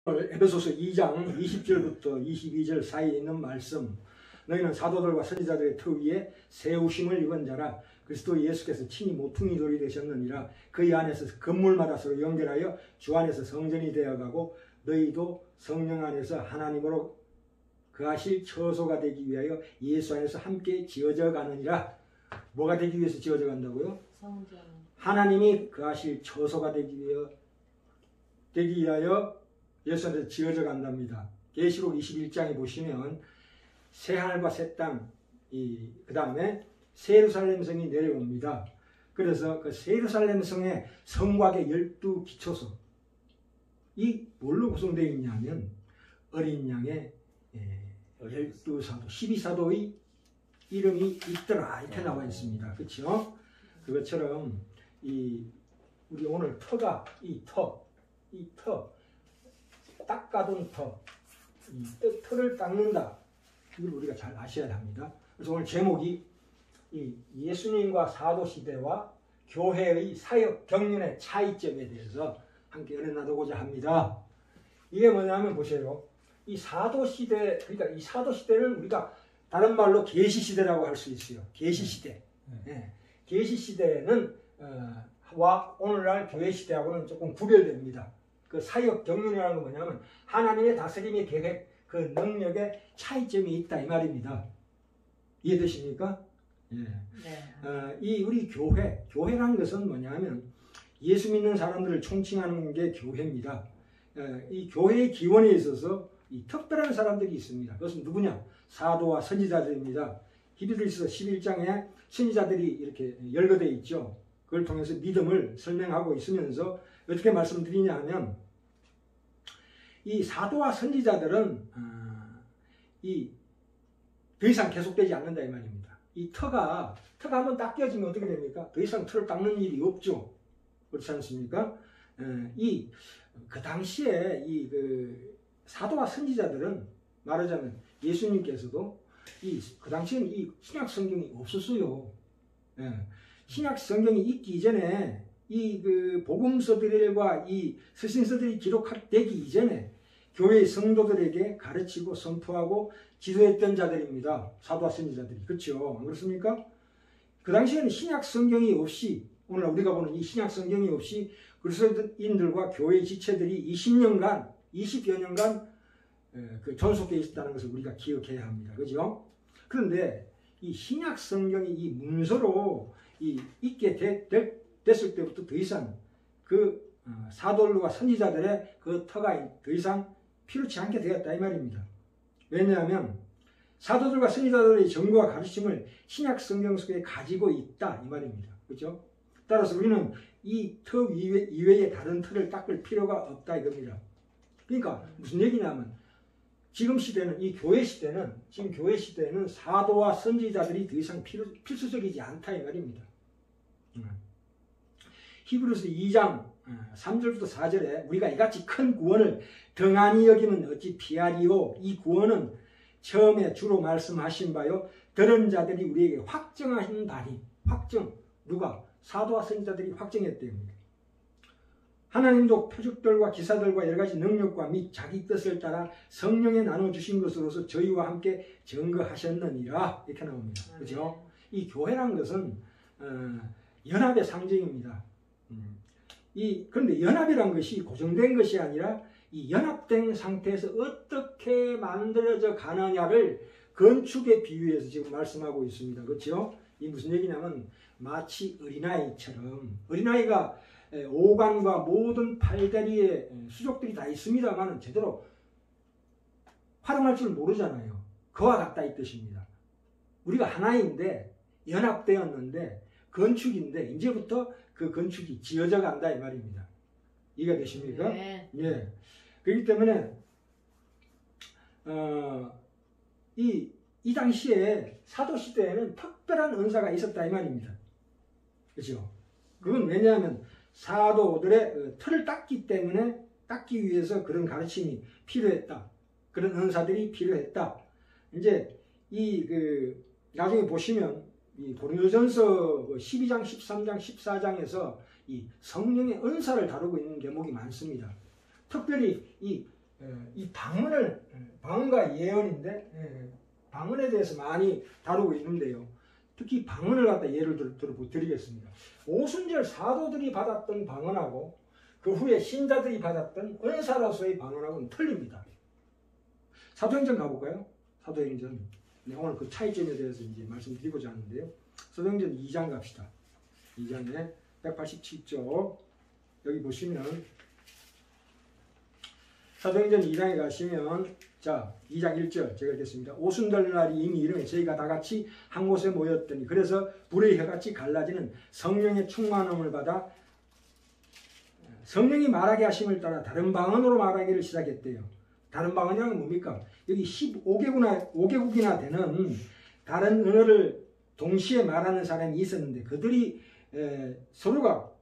에베소서 2장 20절부터 22절 사이에 있는 말씀, 너희는 사도들과 선지자들의 터 위에 세우심을 입은 자라. 그리스도 예수께서 친히 모퉁이 돌이 되셨느니라. 그의 안에서 건물마다 서로 연결하여 주 안에서 성전이 되어가고 너희도 성령 안에서 하나님으로 그하실 처소가 되기 위하여 예수 안에서 함께 지어져 가느니라. 뭐가 되기 위해서 지어져 간다고요? 성전. 하나님이 그하실 처소가 되기 위하여 예수 안에서 지어져 간답니다. 계시록 21장에 보시면 새 하늘과 새 땅, 그 다음에 새 예루살렘 성이 내려옵니다. 그래서 그 새 예루살렘 성의 성곽의 12기초소, 이 뭘로 구성되어 있냐면 어린 양의 12사도, 12사도의 이름이 있더라, 이렇게 나와 있습니다. 그렇죠? 그것처럼 우리 오늘 터가 이 닦아둔 터를 닦는다. 이걸 우리가 잘 아셔야 합니다. 그래서 오늘 제목이 이 예수님과 사도시대와 교회의 사역 경륜의 차이점에 대해서 함께 은혜 나누고자 합니다. 이게 뭐냐면 보세요. 이 사도시대, 그러니까 이 사도시대는 우리가 다른 말로 계시시대라고 할 수 있어요. 계시시대. 네. 계시시대는 와 오늘날 교회시대하고는 조금 구별됩니다. 그 사역 경륜이라는 건 뭐냐면 하나님의 다스림의 계획, 그 능력의 차이점이 있다, 이 말입니다. 이해되십니까? 예. 네. 이 우리 교회라는 것은 뭐냐면 예수 믿는 사람들을 총칭하는 게 교회입니다. 이 교회의 기원에 있어서 이 특별한 사람들이 있습니다. 그것은 누구냐? 사도와 선지자들입니다. 히브리서 11장에 선지자들이 이렇게 열거되어 있죠. 그걸 통해서 믿음을 설명하고 있으면서 어떻게 말씀드리냐 하면 이 사도와 선지자들은 더 이상 계속되지 않는다, 이 말입니다. 이 터가 한번 닦여지면 어떻게 됩니까? 더 이상 터를 닦는 일이 없죠. 그렇지 않습니까? 그 당시에 그 사도와 선지자들은 말하자면 예수님께서도 그 당시에는 이 신약 성경이 없었어요. 신약 성경이 있기 이전에 그 복음서들과 이 서신서들이 기록되기 이전에 교회의 성도들에게 가르치고 선포하고 지도했던 자들입니다. 사도와 선지자들이. 그렇죠? 안 그렇습니까? 그 당시에는 신약 성경이 없이, 오늘 우리가 보는 이 신약 성경이 없이 그리스도인들과 교회 지체들이 20여 년간 그 존속해 있었다는 것을 우리가 기억해야 합니다. 그죠? 그런데 이 신약 성경이 이 문서로 있게 됐을 때부터 더 이상 그 사도들과 선지자들의 그 터가 더 이상 필요치 않게 되었다, 이 말입니다. 왜냐하면 사도들과 선지자들의 전거와 가르침을 신약 성경 속에 가지고 있다, 이 말입니다. 그렇죠? 따라서 우리는 이 터 이외에 다른 터를 닦을 필요가 없다, 이겁니다. 그러니까 무슨 얘기냐면 지금 시대는, 지금 교회 시대는 사도와 선지자들이 더 이상 필수적이지 않다, 이 말입니다. 히브리서 2장 3절부터 4절에 우리가 이같이 큰 구원을 등한히 여기면 어찌 피하리요. 이 구원은 처음에 주로 말씀하신 바요 들은 자들이 우리에게 확정하신 바니. 누가? 사도와 선지자들이 확정했대요. 하나님도 표적들과 기사들과 여러 가지 능력과 및 자기 뜻을 따라 성령에 나눠주신 것으로서 저희와 함께 증거하셨느니라. 이렇게 나옵니다. 그죠? 이 교회란 것은 연합의 상징입니다. 그런데 연합이란 것이 고정된 것이 아니라 이 연합된 상태에서 어떻게 만들어져 가느냐를 건축에 비유해서 지금 말씀하고 있습니다. 그렇죠? 이 무슨 얘기냐면 마치 어린아이처럼, 어린아이가 오간과 모든 팔다리에 수족들이 다 있습니다만 제대로 활용할 줄 모르잖아요. 그와 같다, 이 뜻입니다. 우리가 하나인데 연합되었는데 건축인데 이제부터 그 건축이 지어져 간다, 이 말입니다. 이해가 되십니까? 네. 예. 그렇기 때문에 이 당시에 사도시대에는 특별한 은사가 있었다, 이 말입니다. 그렇죠? 그건 왜냐하면 사도들의 틀을 닦기 위해서 그런 가르침이 필요했다. 그런 은사들이 필요했다. 이제 나중에 보시면 이 고린도전서 12장, 13장, 14장에서 이 성령의 은사를 다루고 있는 대목이 많습니다. 특별히 이 방언과 예언인데 방언에 대해서 많이 다루고 있는데요. 특히 방언을 갖다 예를 드리겠습니다. 오순절 사도들이 받았던 방언하고 그 후에 신자들이 받았던 은사로서의 방언하고는 틀립니다. 사도행전 가볼까요? 사도행전. 네, 오늘 그 차이점에 대해서 이제 말씀드리고자 하는데요. 사도행전 2장 갑시다. 2장에 187쪽 여기 보시면 사도행전 2장에 가시면 자 2장 1절 제가 읽겠습니다. 오순절 날이 이미 이르매 저희가 다 같이 한 곳에 모였더니 그래서 불의 혀같이 갈라지는 성령의 충만함을 받아 성령이 말하게 하심을 따라 다른 방언으로 말하기를 시작했대요. 다른 방언이란 건 뭡니까? 여기 5개국이나 되는 다른 언어를 동시에 말하는 사람이 있었는데 그들이 서로가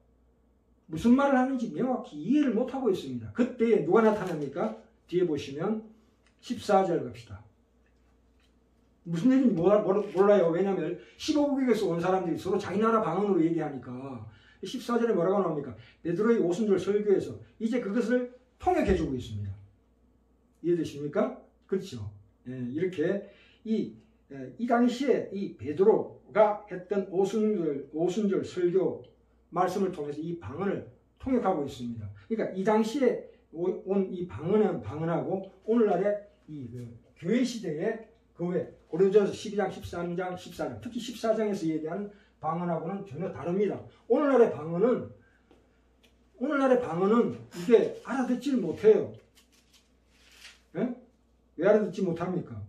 무슨 말을 하는지 명확히 이해를 못하고 있습니다. 그때 누가 나타납니까? 뒤에 보시면 14절 갑시다. 무슨 얘기인지 몰라요. 왜냐하면 15국에서 온 사람들이 서로 자기 나라 방언으로 얘기하니까 14절에 뭐라고 나옵니까? 베드로의 오순절 설교에서 이제 그것을 통역해주고 있습니다. 이해되십니까? 그렇죠. 이렇게 이 당시에 이 베드로가 했던 오순절 설교 말씀을 통해서 이 방언을 통역하고 있습니다. 그러니까 이 당시에 온 이 방언하고 오늘날의 이 교회 시대의 그 외 고린도전서 12장, 13장, 14장, 특히 14장에서 얘기하는 방언하고는 전혀 다릅니다. 오늘날의 방언은 이게 알아듣지를 못해요. 예? 왜 알아듣지 못합니까?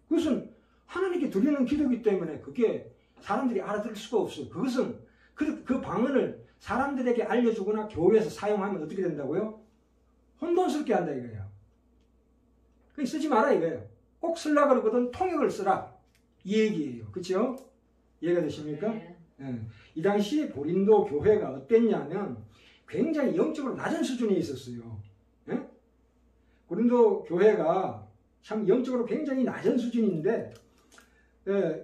그것은 하나님께 드리는 기도이기 때문에 그게 사람들이 알아들을 수가 없어요. 그것은 그 방언을 사람들에게 알려주거나 교회에서 사용하면 어떻게 된다고요? 혼돈스럽게 한다 이거예요. 그냥 쓰지 마라 이거예요. 꼭 쓰려고 그러거든 통역을 쓰라 이 얘기예요. 그렇죠? 이해가 되십니까? 네. 이 당시에 고린도 교회가 어땠냐면 굉장히 영적으로 낮은 수준에 있었어요. 예? 고린도 교회가 참 영적으로 굉장히 낮은 수준인데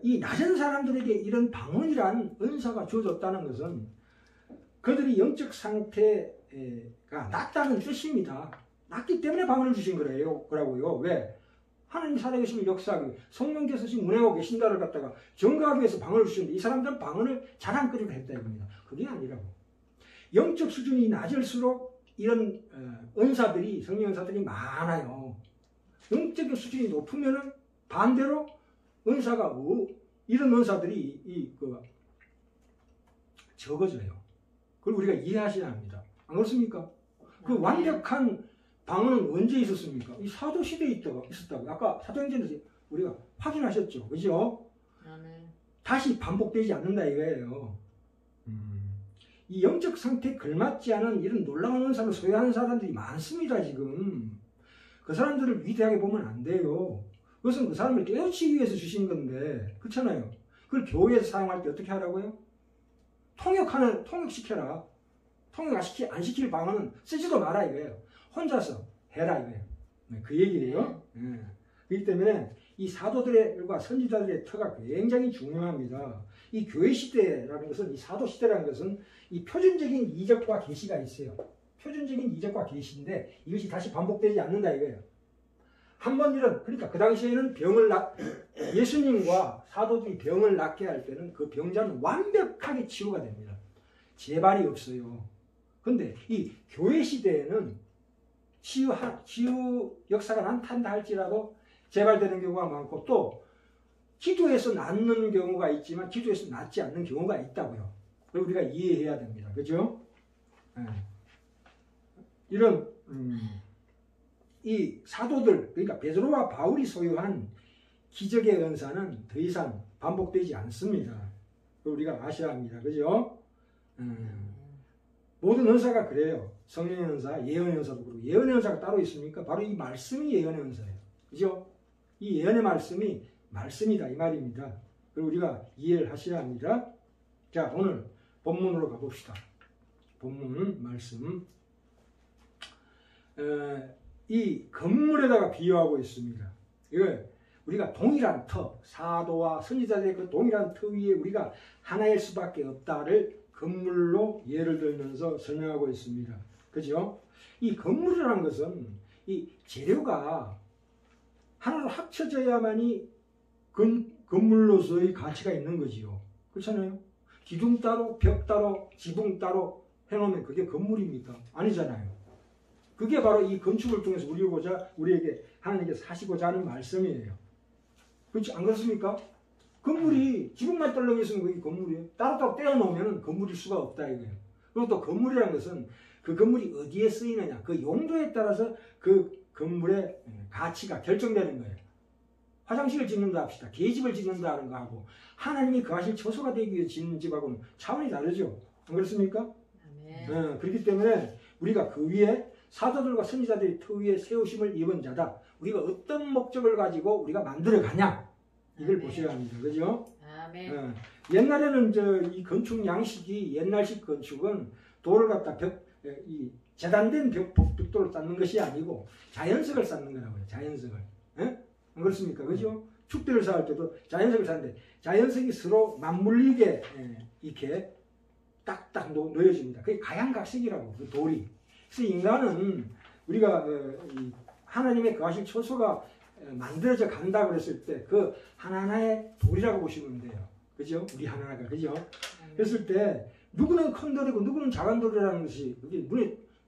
이 낮은 사람들에게 이런 방언이란 은사가 주어졌다는 것은 그들이 영적 상태가 낮다는 뜻입니다. 낮기 때문에 방언을 주신 거라고요. 왜? 하나님 살아계시면 역사하기 성령께서 지금 운행하고 계신다를 갖다가 증거하기 위해서 방언을 주시는데 이 사람들은 방언을 자랑거리로 했다 이겁니다. 그게 아니라고. 영적 수준이 낮을수록 이런 은사들이 성령 은사들이 많아요. 영적인 수준이 높으면은 반대로 은사가 이런 은사들이 적어져요. 그걸 우리가 이해하셔야 합니다. 안 그렇습니까? 그 완벽한 방언은 언제 있었습니까? 이 사도 시대에 있었다고. 아까 사도행전에서 우리가 확인하셨죠, 그죠? 네. 다시 반복되지 않는다 이거예요. 이 영적 상태에 걸맞지 않은 이런 놀라운 은사를 소유하는 사람들이 많습니다 지금. 그 사람들을 위대하게 보면 안 돼요. 그것은 그 사람을 깨우치기 위해서 주신 건데, 그렇잖아요. 그걸 교회에서 사용할 때 어떻게 하라고요? 통역시켜라. 통역 안 시킬 방언은 쓰지도 마라 이거예요. 혼자서 해라 이거예요. 그 얘기예요. 그렇기 때문에 이 사도들과 선지자들의 터가 굉장히 중요합니다. 이 교회 시대라는 것은, 이 사도 시대라는 것은 이 표준적인 이적과 계시가 있어요. 표준적인 이적과 계시인데 이것이 다시 반복되지 않는다 이거예요. 한 번 그러니까 그 당시에는 예수님과 사도들이 병을 낫게 할 때는 그 병자는 완벽하게 치유가 됩니다. 재발이 없어요. 근데 이 교회 시대에는 치유 역사가 나타난다 할지라도 재발되는 경우가 많고 또 기도에서 낫는 경우가 있지만 기도에서 낫지 않는 경우가 있다고요. 그걸 우리가 이해해야 됩니다. 그죠? 이런 이 사도들, 그러니까 베드로와 바울이 소유한 기적의 은사는 더 이상 반복되지 않습니다. 우리가 아셔야 합니다. 그죠? 모든 은사가 그래요. 성령의 은사, 예언의 은사도 그렇고. 예언의 은사가 따로 있습니까? 바로 이 말씀이 예언의 은사예요. 그죠? 이 예언의 말씀이 말씀이다 이 말입니다. 그리고 우리가 이해를 하셔야 합니다. 자, 오늘 본문으로 가봅시다. 본문 말씀. 이 건물에다가 비유하고 있습니다. 이거 우리가 동일한 터, 사도와 선지자들의 그 동일한 터 위에 우리가 하나일 수밖에 없다를 건물로 예를 들면서 설명하고 있습니다. 그죠? 이 건물이라는 것은 이 재료가 하나로 합쳐져야만이 건물로서의 가치가 있는 거지요. 그렇잖아요. 기둥 따로, 벽 따로, 지붕 따로 해놓으면 그게 건물입니까? 아니잖아요. 그게 바로 이 건축을 통해서 우리에게 하나님께서 하시고자 하는 말씀이에요. 그렇지, 안 그렇습니까? 건물이 지붕만 떨렁이 있으면 그게 건물이에요. 따로따로 떼어놓으면 건물일 수가 없다 이거예요. 그리고 또 건물이라는 것은 그 건물이 어디에 쓰이느냐, 그 용도에 따라서 그 건물의 가치가 결정되는 거예요. 화장실을 짓는다 합시다. 계집을 짓는다 하는 거하고 하나님이 거하실 처소가 되기 위해 짓는 집하고는 차원이 다르죠. 안 그렇습니까? 그렇기 때문에 우리가 그 위에 사도들과 선지자들이 터 위에 세우심을 입은 자다. 우리가 어떤 목적을 가지고 우리가 만들어가냐 이걸 보셔야 합니다. 그죠? 옛날에는 이 건축 양식이 옛날식 건축은 돌을 갖다 이 재단된 벽돌을 쌓는 것이 아니고 자연석을 쌓는 거라고요. 자연석을. 안 그렇습니까? 그죠? 축대를 쌓을 때도 자연석을 쌓는데 자연석이 서로 맞물리게 이렇게 딱딱 놓여집니다. 그게 가양각색이라고 그 돌이. 그래서 인간은 우리가 하나님의 거하실 처소가 만들어져 간다 그랬을 때 그 하나하나의 돌이라고 보시면 돼요. 그죠? 우리 하나하나가. 그죠? 그랬을 때 누구는 큰 돌이고 누구는 작은 돌이라는 것이 그게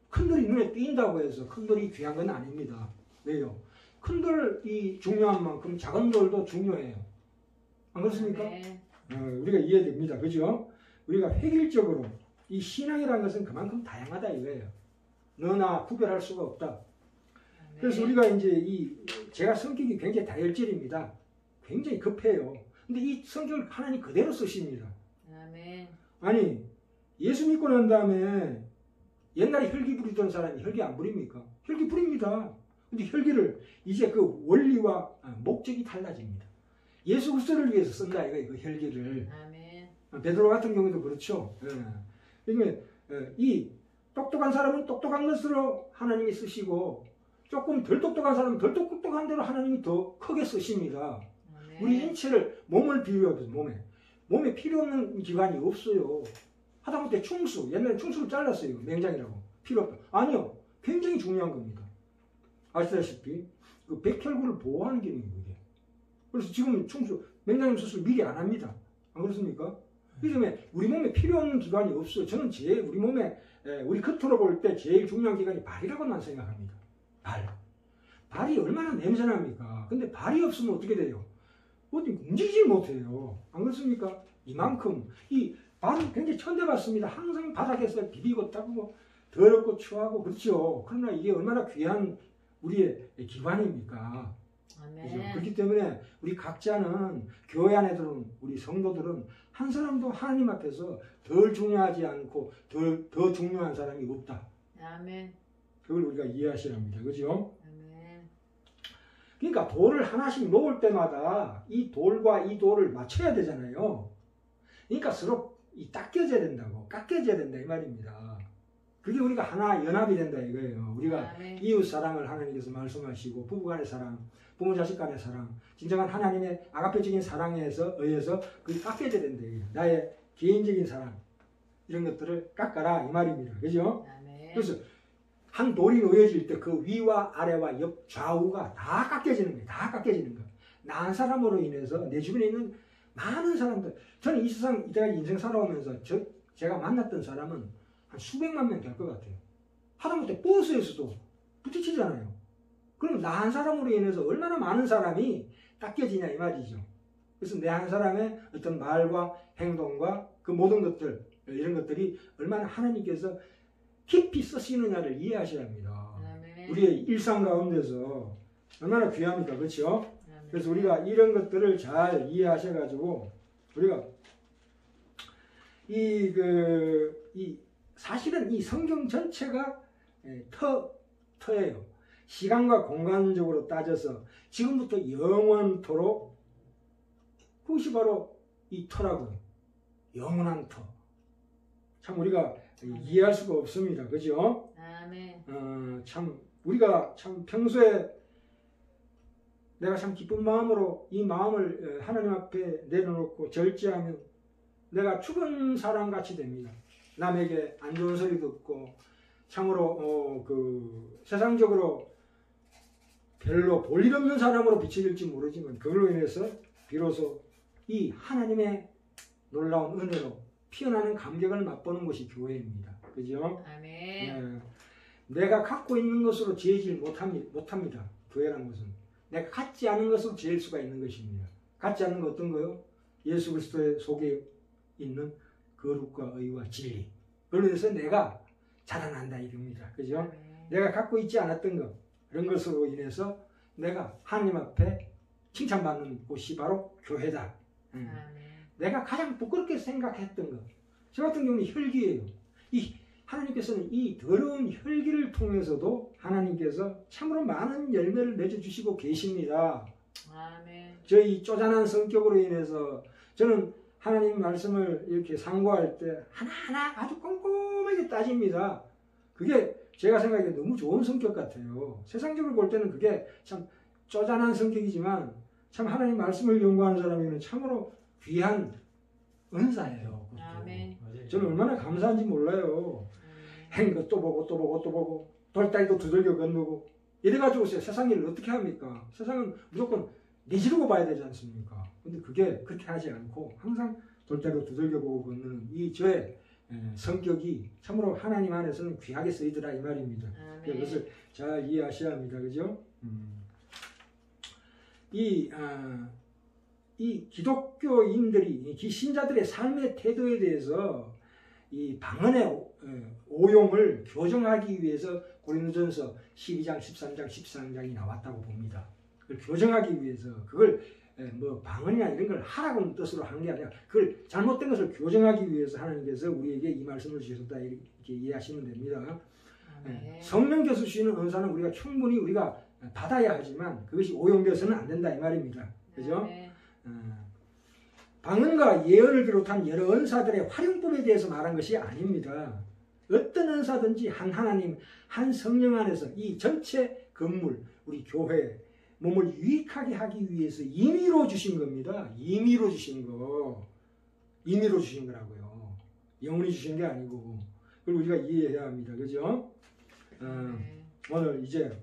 큰 돌이 눈에 띈다고 해서 큰 돌이 귀한 건 아닙니다. 왜요? 큰 돌이 중요한 만큼 작은 돌도 중요해요. 안 그렇습니까? 우리가 이해됩니다. 그죠? 우리가 획일적으로 이 신앙이라는 것은 그만큼 다양하다 이거예요. 너나 구별할 수가 없다. 그래서 우리가 이제 제가 성격이 굉장히 다혈질입니다. 굉장히 급해요. 근데 이 성격을 하나님 그대로 쓰십니다. 아니, 예수 믿고 난 다음에 옛날에 혈기 부리던 사람이 혈기 안 부립니까? 혈기 부립니다. 근데 혈기를 이제 그 원리와 목적이 달라집니다. 예수 그리스도를 위해서 쓴다 이거예요. 그 혈기를. 베드로 같은 경우도 그렇죠. 그러니까 이 똑똑한 사람은 똑똑한 것으로 하나님이 쓰시고 조금 덜 똑똑한 사람은 덜 똑똑한 대로 하나님이 더 크게 쓰십니다. 우리 인체를 몸을 비유해서 몸에 필요 없는 기관이 없어요. 하다못해 충수, 옛날에 충수를 잘랐어요. 맹장이라고. 필요 없다. 아니요. 굉장히 중요한 겁니다. 아시다시피 그 백혈구를 보호하는 기능이에요. 이게. 그래서 지금 맹장염 수술 미리 안 합니다. 안 그렇습니까? 그 때문에 우리 몸에 필요 없는 기관이 없어요. 저는 우리 몸에 우리 겉으로 볼 때 제일 중요한 기관이 발이라고만 생각합니다. 발이 얼마나 냄새납니까? 근데 발이 없으면 어떻게 돼요? 어디 움직이지 못해요. 안 그렇습니까? 이만큼 이 발은 굉장히 천대받습니다. 항상 바닥에서 비비고 닦고 더럽고 추하고 그렇죠. 그러나 이게 얼마나 귀한 우리의 기관입니까? 그렇죠? 그렇기 때문에 우리 각자는 교회 안에 들어온 우리 성도들은 한 사람도 하나님 앞에서 덜 중요하지 않고 더 중요한 사람이 없다. 그걸 우리가 이해하셔야 합니다. 그죠? 그러니까 돌을 하나씩 놓을 때마다 이 돌과 이 돌을 맞춰야 되잖아요. 그러니까 서로 닦여져야 된다고, 깎여져야 된다 이 말입니다. 그게 우리가 하나 연합이 된다 이거예요. 우리가 이웃 사랑을 하나님께서 말씀하시고 부부간의 사랑, 부모 자식 간의 사랑, 진정한 하나님의 아가페적인 사랑에 의해서 그게 깎여져야 된다 이거예요. 나의 개인적인 사랑 이런 것들을 깎아라 이 말입니다. 그죠? 그래서 한 돌이 놓여질 때 그 위와 아래와 옆 좌우가 다 깎여지는 거예요. 다 깎여지는 거예요. 나 한 사람으로 인해서 내 주변에 있는 많은 사람들, 저는 이 세상 내가 인생 살아오면서 제가 만났던 사람은 한 수백만 명 될 것 같아요. 하다못해 버스에서도 부딪히잖아요. 그럼 나 한 사람으로 인해서 얼마나 많은 사람이 깎여지냐 이 말이죠. 그래서 내 한 사람의 어떤 말과 행동과 그 모든 것들 이런 것들이 얼마나 하나님께서 깊이 쓰시느냐를 이해하셔야 합니다. 우리의 일상 가운데서 얼마나 귀합니까? 그렇죠? 그래서 우리가 이런 것들을 잘 이해하셔가지고 우리가 사실은 이 성경 전체가 터예요. 시간과 공간적으로 따져서 지금부터 영원토록 그것이 바로 이 터라고요. 영원한 터. 참 우리가 이해할 수가 없습니다. 그죠? 참 우리가 참 평소에 내가 참 기쁜 마음으로 이 마음을 하나님 앞에 내려놓고 절제하면 내가 죽은 사람같이 됩니다. 남에게 안 좋은 소리 듣고 참으로 세상적으로 별로 볼일 없는 사람으로 비춰질지 모르지만 그걸로 인해서 비로소 이 하나님의 놀라운 은혜로 피어나는 감격을 맛보는 것이 교회입니다. 그죠? 아멘. 네. 내가 갖고 있는 것으로 재질 못합니다. 교회라는 것은. 내가 갖지 않은 것으로 재일 수가 있는 것입니다. 갖지 않는 거 어떤 거요? 예수 그리스도의 속에 있는 거룩과 의와 진리. 그걸로 인해서 내가 자라난다 이겁니다. 그죠? 아멘. 내가 갖고 있지 않았던 것, 그런 것으로 인해서 내가 하나님 앞에 칭찬받는 곳이 바로 교회다. 아멘. 내가 가장 부끄럽게 생각했던 것. 저 같은 경우는 혈기예요. 이 하나님께서는 이 더러운 혈기를 통해서도 하나님께서 참으로 많은 열매를 맺어주시고 계십니다. 아멘. 저희 쪼잔한 성격으로 인해서 저는 하나님 말씀을 이렇게 상고할 때 하나하나 아주 꼼꼼하게 따집니다. 그게 제가 생각하기에 너무 좋은 성격 같아요. 세상적으로 볼 때는 그게 참 쪼잔한 성격이지만 참 하나님 말씀을 연구하는 사람에게는 참으로 귀한 은사예요. 아멘. 저는 얼마나 감사한지 몰라요. 행 것 또 보고 또 보고 또 보고 돌다리도 두들겨 건너고 이래가지고 세상 일을 어떻게 합니까? 세상은 무조건 내지르고 봐야 되지 않습니까? 근데 그게 그렇게 하지 않고 항상 돌다리도 두들겨 보고 건너는 이 저의 성격이 참으로 하나님 안에서는 귀하게 쓰이더라 이 말입니다. 아멘. 그것을 잘 이해하셔야 합니다. 그죠? 이 기독교인들이 이 신자들의 삶의 태도에 대해서 이 방언의 오용을 교정하기 위해서 고린도전서 12장, 13장, 14장이 나왔다고 봅니다. 그걸 교정하기 위해서 그걸 뭐 방언이나 이런 걸 하라는 뜻으로 하는 게 아니라 그걸 잘못된 것을 교정하기 위해서 하나님께서 우리에게 이 말씀을 주셨다 이렇게 이해하시면 됩니다. 성령 교수 주시는 은사는 우리가 충분히 우리가 받아야 하지만 그것이 오용되어서는 안 된다 이 말입니다. 그죠? 방언과 예언을 비롯한 여러 은사들의 활용법에 대해서 말한 것이 아닙니다. 어떤 은사든지 한 하나님, 한 성령 안에서 이 전체 건물, 우리 교회, 몸을 유익하게 하기 위해서 임의로 주신 겁니다. 임의로 주신 거. 임의로 주신 거라고요. 영원히 주신 게 아니고. 그걸 우리가 이해해야 합니다. 그죠? 오늘 이제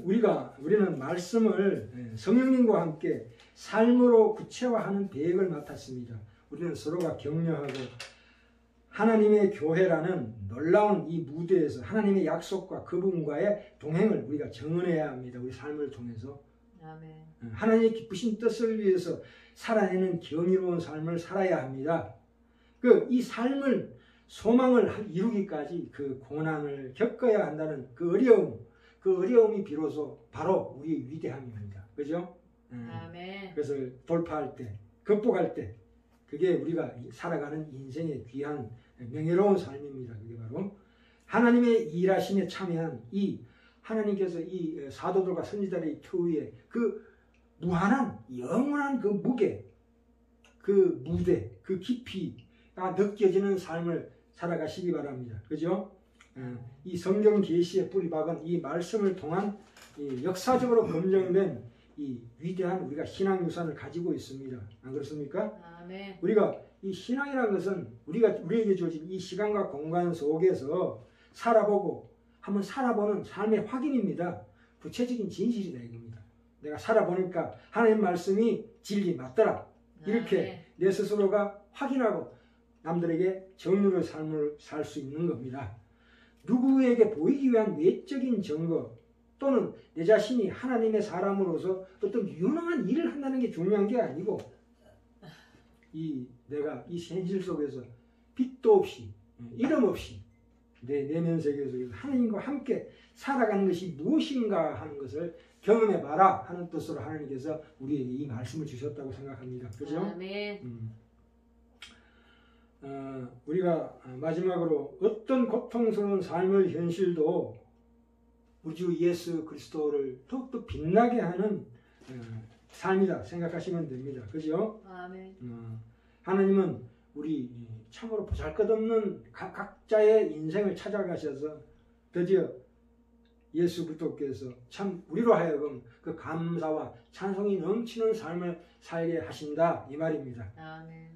우리는 말씀을 성령님과 함께 삶으로 구체화하는 대역을 맡았습니다. 우리는 서로가 격려하고 하나님의 교회라는 놀라운 이 무대에서 하나님의 약속과 그분과의 동행을 우리가 정언해야 합니다. 우리 삶을 통해서. 아멘. 하나님의 기쁘신 뜻을 위해서 살아내는 경이로운 삶을 살아야 합니다. 이 삶을 소망을 이루기까지 그 고난을 겪어야 한다는 그 어려움이 비로소 바로 우리의 위대함입니다. 그죠? 아멘. 그것을 돌파할 때, 극복할 때, 그게 우리가 살아가는 인생의 귀한 명예로운 삶입니다. 그게 바로 하나님의 일하심에 참여한 이 하나님께서 이 사도들과 선지자의 터위에 그 무한한 영원한 그 무게, 그 무대, 그 깊이가 느껴지는 삶을 살아가시기 바랍니다. 그죠? 이 성경 계시의 뿌리박은 이 말씀을 통한 이 역사적으로 검증된 이 위대한 우리가 신앙 유산을 가지고 있습니다. 안 그렇습니까? 아멘. 우리가 이 신앙이라는 것은 우리에게 주어진 이 시간과 공간 속에서 살아보고 한번 살아보는 삶의 확인입니다. 구체적인 진실이다 이겁니다. 내가 살아보니까 하나님 말씀이 진리 맞더라. 이렇게 내 스스로가 확인하고 남들에게 정의로운 삶을 살 수 있는 겁니다. 누구에게 보이기 위한 외적인 증거 또는 내 자신이 하나님의 사람으로서 어떤 유능한 일을 한다는 게 중요한 게 아니고 내가 이 현실 속에서 빛도 없이 이름 없이 내 내면 세계 속에서 하나님과 함께 살아가는 것이 무엇인가 하는 것을 경험해봐라 하는 뜻으로 하나님께서 우리에게 이 말씀을 주셨다고 생각합니다. 그죠? 아멘. 우리가 마지막으로 어떤 고통스러운 삶의 현실도 우리 주 예수 그리스도를 더욱더 빛나게 하는 삶이다 생각하시면 됩니다. 그죠? 아멘. 하나님은 우리 참으로 보잘것없는 각자의 인생을 찾아가셔서 드디어 예수 그리스도께서 참 우리로 하여금 그 감사와 찬송이 넘치는 삶을 살게 하신다 이 말입니다. 아멘.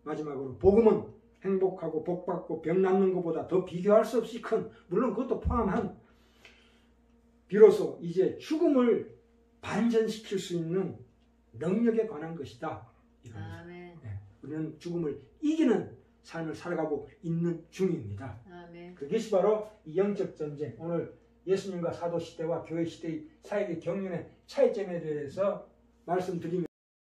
마지막으로 복음은 행복하고 복받고 병 낫는 것보다 더 비교할 수 없이 큰, 물론 그것도 포함한 비로소 이제 죽음을 반전시킬 수 있는 능력에 관한 것이다. 이겁니다. 아멘. 네, 우리는 죽음을 이기는 삶을 살아가고 있는 중입니다. 아멘. 그것이 바로 이 영적 전쟁, 오늘 예수님과 사도 시대와 교회 시대의 사역의 경륜의 차이점에 대해서 말씀드리면